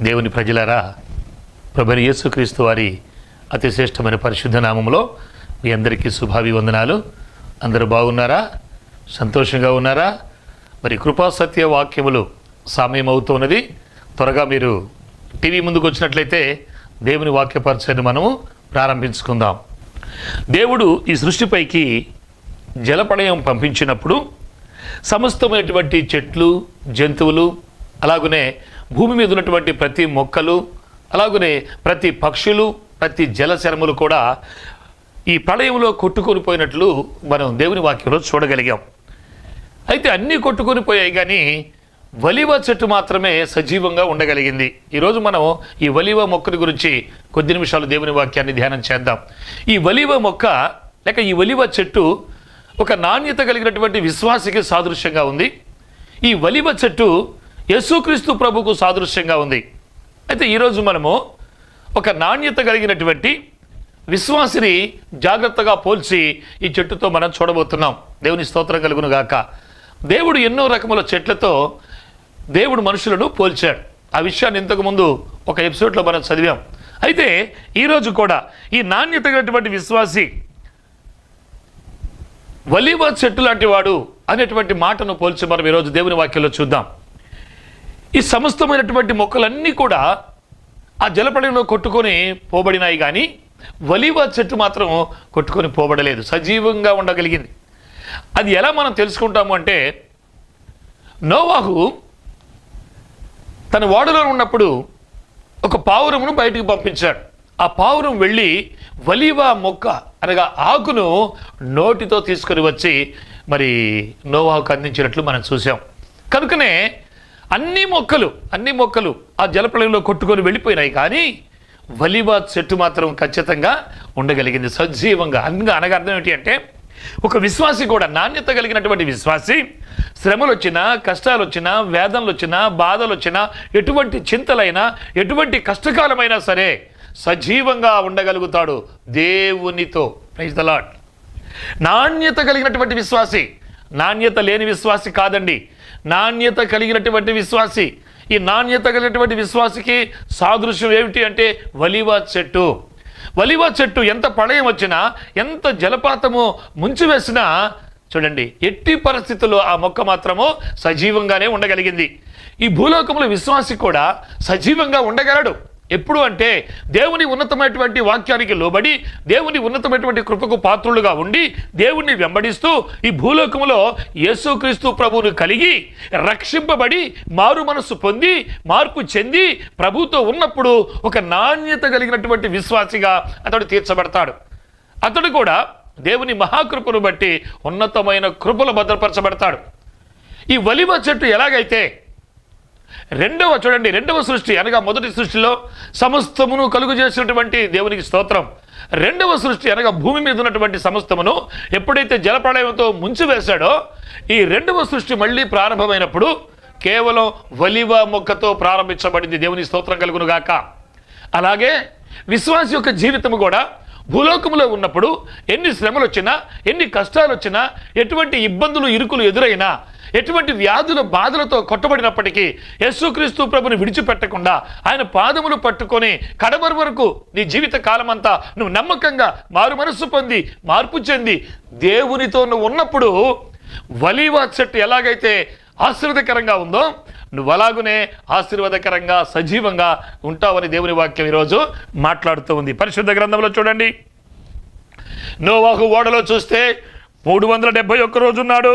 దేవుని ప్రజలారా, ప్రభువైన యేసుక్రీస్తు వారి అతి శ్రేష్టమైన పరిశుద్ధ నామములో మీ అందరికీ శుభాభివందనాలు. అందరూ బాగున్నారా? సంతోషంగా ఉన్నారా? మరి కృపా సత్య వాక్యములు సమయం అవుతున్నది. త్వరగా మీరు టీవీ ముందుకు వచ్చినట్లయితే దేవుని వాక్య పరిచయాన్ని మనము ప్రారంభించుకుందాం. దేవుడు ఈ సృష్టిపైకి జలప్రళయం పంపించినప్పుడు సమస్తమైనటువంటి చెట్లు, జంతువులు, అలాగనే భూమి మీద ఉన్నటువంటి ప్రతి మొక్కలు, అలాగనే ప్రతి పక్షులు, ప్రతి జలచరములు కూడా ఈ ప్రళయంలో కొట్టుకొని పోయినట్లు మనం దేవుని వాక్యంలో చూడగలిగాం. అయితే అన్నీ కొట్టుకొని పోయాయి, కానీ ఒలీవ చెట్టు మాత్రమే సజీవంగా ఉండగలిగింది. ఈరోజు మనం ఈ ఒలీవ మొక్కని గురించి కొద్ది నిమిషాలు దేవుని వాక్యాన్ని ధ్యానం చేద్దాం. ఈ ఒలీవ మొక్క లేక ఈ ఒలీవ చెట్టు ఒక నాణ్యత కలిగినటువంటి విశ్వాసికి సాదృశ్యంగా ఉంది. ఈ ఒలీవ చెట్టు యేసుక్రీస్తు ప్రభుకు సాదృశ్యంగా ఉంది. అయితే ఈరోజు మనము ఒక నాణ్యత కలిగినటువంటి విశ్వాసిని జాగ్రత్తగా పోల్చి ఈ చెట్టుతో మనం చూడబోతున్నాం. దేవుని స్తోత్రం కలుగును గాక. దేవుడు ఎన్నో రకముల చెట్లతో దేవుడు మనుషులను పోల్చాడు. ఆ విషయాన్ని ఇంతకుముందు ఒక ఎపిసోడ్లో మనం చదివాం. అయితే ఈరోజు కూడా ఈ నాణ్యత కలిగినటువంటి విశ్వాసి ఒలీవ చెట్టు లాంటి వాడు అనేటువంటి మాటను పోల్చి మనం ఈరోజు దేవుని వాక్యంలో చూద్దాం. ఈ సమస్తమైనటువంటి మొక్కలన్నీ కూడా ఆ జలప్రళయంలో కొట్టుకొని పోబడినాయి, కానీ ఒలీవ చెట్టు మాత్రం కొట్టుకొని పోబడలేదు, సజీవంగా ఉండగలిగింది. అది ఎలా మనం తెలుసుకుంటాము అంటే, నోవాహు తన ఓడలో ఉన్నప్పుడు ఒక పావురమును బయటికి పంపించాడు. ఆ పావురం వెళ్ళి ఒలీవ మొక్క అనగా ఆకును నోటితో తీసుకొని వచ్చి మరి నోవాహుకు అందించినట్లు మనం చూసాం. కనుకనే అన్ని మొక్కలు ఆ జలప్రళయంలో కొట్టుకొని వెళ్ళిపోయినాయి, కానీ ఒలీవ చెట్టు మాత్రం ఖచ్చితంగా ఉండగలిగింది సజీవంగా. అనగా అర్థం ఏంటి అంటే, ఒక విశ్వాసి కూడా, నాణ్యత కలిగినటువంటి విశ్వాసి శ్రమలు వచ్చినా, కష్టాలు వచ్చినా, వేదనలు వచ్చినా, బాధలు వచ్చినా, ఎటువంటి చింతలైనా, ఎటువంటి కష్టకాలమైనా సరే సజీవంగా ఉండగలుగుతాడు దేవునితో. Praise the Lord. నాణ్యత కలిగినటువంటి విశ్వాసి, నాణ్యత లేని విశ్వాసి కాదండి, నాణ్యత కలిగినటువంటి విశ్వాసి. ఈ నాణ్యత కలిగినటువంటి విశ్వాసికి సాదృశ్యం ఏమిటి అంటే ఒలీవ చెట్టు. ఒలీవ చెట్టు ఎంత ప్రళయం వచ్చినా, ఎంత జలపాతము ముంచివేసినా చూడండి, ఎట్టి పరిస్థితుల్లో ఆ మొక్క మాత్రము సజీవంగానే ఉండగలిగింది. ఈ భూలోకంలో విశ్వాసి కూడా సజీవంగా ఉండగలడు. ఎప్పుడు అంటే దేవుని ఉన్నతమైనటువంటి వాక్యానికి లోబడి, దేవుని ఉన్నతమైనటువంటి కృపకు పాత్రులుగా ఉండి, దేవుణ్ణి వెంబడిస్తూ ఈ భూలోకంలో యేసుక్రీస్తు ప్రభువును కలిగి రక్షింపబడి మారు మనస్సు పొంది మార్పు చెంది ప్రభుతో ఉన్నప్పుడు ఒక నాణ్యత కలిగినటువంటి విశ్వాసిగా అతడు తీర్చబడతాడు. అతడు కూడా దేవుని మహాకృపను బట్టి ఉన్నతమైన కృపలు భద్రపరచబడతాడు. ఈ ఒలీవ చెట్టు ఎలాగైతే రెండవ సృష్టి అనగా మొదటి సృష్టిలో సమస్తమును కలుగు చేసినటువంటి దేవునికి స్తోత్రం. రెండవ సృష్టి అనగా భూమి మీద ఉన్నటువంటి సమస్తమును ఎప్పుడైతే జలప్రళయంతో ముంచివేశాడో, ఈ రెండవ సృష్టి మళ్ళీ ప్రారంభమైనప్పుడు కేవలం ఒలీవ మొక్కతో ప్రారంభించబడింది. దేవుని స్తోత్రం కలుగును గాక. అలాగే విశ్వాసి యొక్క జీవితం కూడా భూలోకంలో ఉన్నప్పుడు ఎన్ని శ్రమలు వచ్చినా, ఎన్ని కష్టాలు వచ్చినా, ఎటువంటి ఇబ్బందులు ఇరుకులు ఎదురైనా, ఎటువంటి వ్యాధుల బాధలతో కొట్టబడినప్పటికీ యేసుక్రీస్తు ప్రభుని విడిచిపెట్టకుండా ఆయన పాదములు పట్టుకొని కడవరి వరకు నీ జీవిత కాలమంతా నువ్వు నమ్మకంగా మారు మనస్సు పొంది మార్పు చెంది దేవునితో నువ్వు ఉన్నప్పుడు ఒలీవ చెట్టు ఎలాగైతే ఆశీర్వాదకరంగా ఉందో, నువ్వు అలాగునే ఆశీర్వాదకరంగా సజీవంగా ఉంటావని దేవుని వాక్యం ఈరోజు మాట్లాడుతూ ఉంది. పరిశుద్ధ గ్రంథంలో చూడండి, నోవాహు ఓడలో చూస్తే 371 రోజు ఉన్నాడు.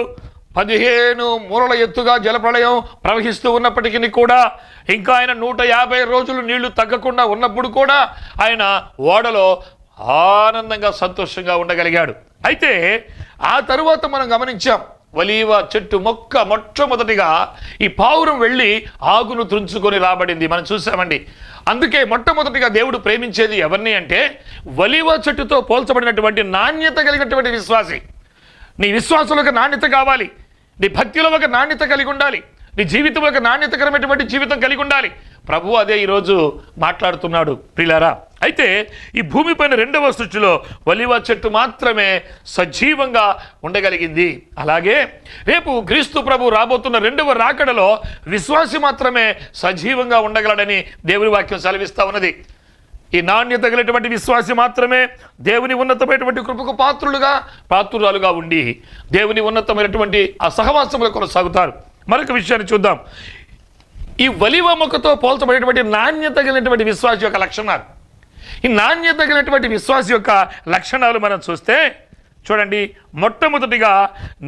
15 మూరల ఎత్తుగా జలప్రళయం ప్రవహిస్తూ ఉన్నప్పటికీ కూడా, ఇంకా ఆయన 150 రోజులు నీళ్లు తగ్గకుండా ఉన్నప్పుడు కూడా ఆయన ఓడలో ఆనందంగా సంతోషంగా ఉండగలిగాడు. అయితే ఆ తరువాత మనం గమనించాం, ఒలీవ చెట్టు మొక్క మొట్టమొదటిగా ఈ పావురం వెళ్ళి ఆకును త్రుంచుకొని రాబడింది. మనం చూసామండి. అందుకే మొట్టమొదటిగా దేవుడు ప్రేమించేది ఎవరిని అంటే ఒలీవ చెట్టుతో పోల్చబడినటువంటి నాణ్యత కలిగినటువంటి విశ్వాసి. నీ విశ్వాసంలో ఒక నాణ్యత కావాలి, నీ భక్తిలో ఒక నాణ్యత కలిగి ఉండాలి, నీ జీవితంలో ఒక నాణ్యతకరమైనటువంటి జీవితం కలిగి ఉండాలి. ప్రభువు అదే ఈరోజు మాట్లాడుతున్నాడు. ప్రియులారా, అయితే ఈ భూమిపైన రెండవ సృష్టిలో ఒలీవ చెట్టు మాత్రమే సజీవంగా ఉండగలిగింది. అలాగే రేపు క్రీస్తు ప్రభు రాబోతున్న రెండవ రాకడలో విశ్వాసి మాత్రమే సజీవంగా ఉండగలడని దేవుని వాక్యం సెలవిస్తా ఉన్నది. ఈ నాణ్యత కలిగినటువంటి విశ్వాసి మాత్రమే దేవుని ఉన్నతమైనటువంటి కృపకు పాత్రురాలుగా ఉండి దేవుని ఉన్నతమైనటువంటి ఆ సహవాసములు కొనసాగుతారు. మరొక విషయాన్ని చూద్దాం. ఈ ఒలీవ మొక్కతో పోల్చబడినటువంటి నాణ్యత కలిగినటువంటి విశ్వాసి యొక్క లక్షణాలు. ఈ నాణ్యత కలిగినటువంటి విశ్వాసి యొక్క లక్షణాలు మనం చూస్తే చూడండి, మొట్టమొదటిగా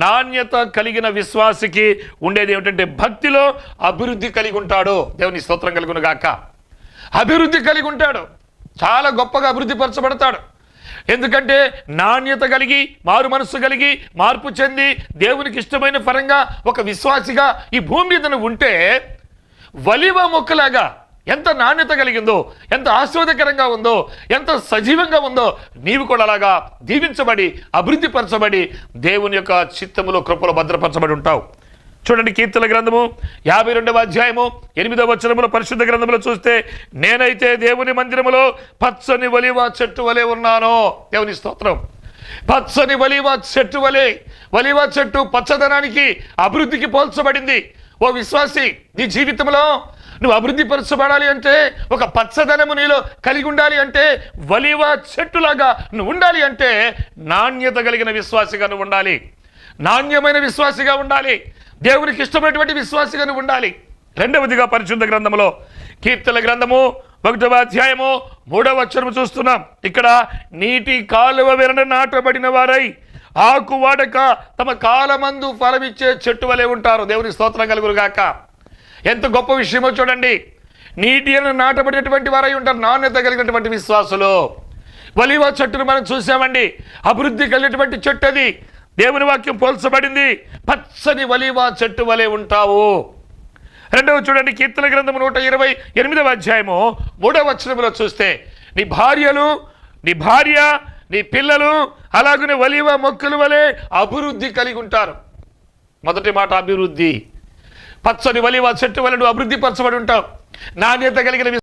నాణ్యత కలిగిన విశ్వాసికి ఉండేది ఏమిటంటే భక్తిలో అభివృద్ధి కలిగి ఉంటాడు. దేవుని స్తోత్రం కలుగును గాక. అభివృద్ధి కలిగి ఉంటాడు, చాలా గొప్పగా అభివృద్ధి పరచబడతాడు. ఎందుకంటే నాణ్యత కలిగి మారు మనస్సు కలిగి మార్పు చెంది దేవునికి ఇష్టమైన పరంగా ఒక విశ్వాసిగా ఈ భూమి మీద ఉంటే ఒలీవ మొక్కలాగా ఎంత నాణ్యత కలిగిందో, ఎంత ఆస్వాదకరంగా ఉందో, ఎంత సజీవంగా ఉందో నీవు కూడా అలాగా దీవించబడి అభివృద్ధి పరచబడి దేవుని యొక్క చిత్తములో కృపలో భద్రపరచబడి ఉంటావు. చూడండి, కీర్తన గ్రంథము 52వ అధ్యాయము 8వ వచనములో పరిశుద్ధ గ్రంథంలో చూస్తే, నేనైతే దేవుని మందిరములో పచ్చని ఒలీవ చెట్టు వలె ఉన్నాను. దేవుని స్తోత్రం. పచ్చని ఒలీవ చెట్టు వలె. ఒలీవ చెట్టు పచ్చదనానికి అభివృద్ధికి పోల్చబడింది. ఓ విశ్వాసి, నీ జీవితంలో నువ్వు అభివృద్ధి పరచబడాలి అంటే, ఒక పచ్చదనము నీలో కలిగి ఉండాలి అంటే, ఒలీవ చెట్టులాగా నువ్వు ఉండాలి అంటే నాణ్యత కలిగిన విశ్వాసిగా నువ్వు ఉండాలి. నాణ్యమైన విశ్వాసిగా ఉండాలి. దేవునికి ఇష్టమైనటువంటి విశ్వాసిగా నువ్వు ఉండాలి. రెండవదిగా పరిశుద్ధ గ్రంథంలో కీర్తన గ్రంథము 1వ అధ్యాయము 3వ వచనము చూస్తున్నాం. ఇక్కడ నీటి కాలువ వెరణ నాటబడిన వారై ఆకు వాడక తమ కాలమందు ఫలమిచ్చే చెట్టు వలె ఉంటారు. దేవుని స్తోత్రం కలుగును గాక. ఎంత గొప్ప విషయమో చూడండి. నీటి నాటబడినటువంటి వారై ఉంటారు నాణ్యత కలిగినటువంటి విశ్వాసులు. ఒలీవ చెట్టును మనం చూసామండి, అభివృద్ధి కలిగినటువంటి చెట్టు అది. దేవుని వాక్యం పోల్చబడింది, పచ్చని ఒలీవ చెట్టు వలె ఉంటావు. రెండవ చూడండి, కీర్తన గ్రంథం 128వ అధ్యాయము 3వ వచనములో చూస్తే, నీ భార్య నీ పిల్లలు అలాగనే ఒలీవ మొక్కల వలె అభివృద్ధి కలిగి ఉంటారు. మొదటి మాట అభివృద్ధి. పచ్చని ఒలీవ చెట్టు వలె నువ్వు అభివృద్ధి పరచబడి ఉంటావు. నాణ్యత కలిగిన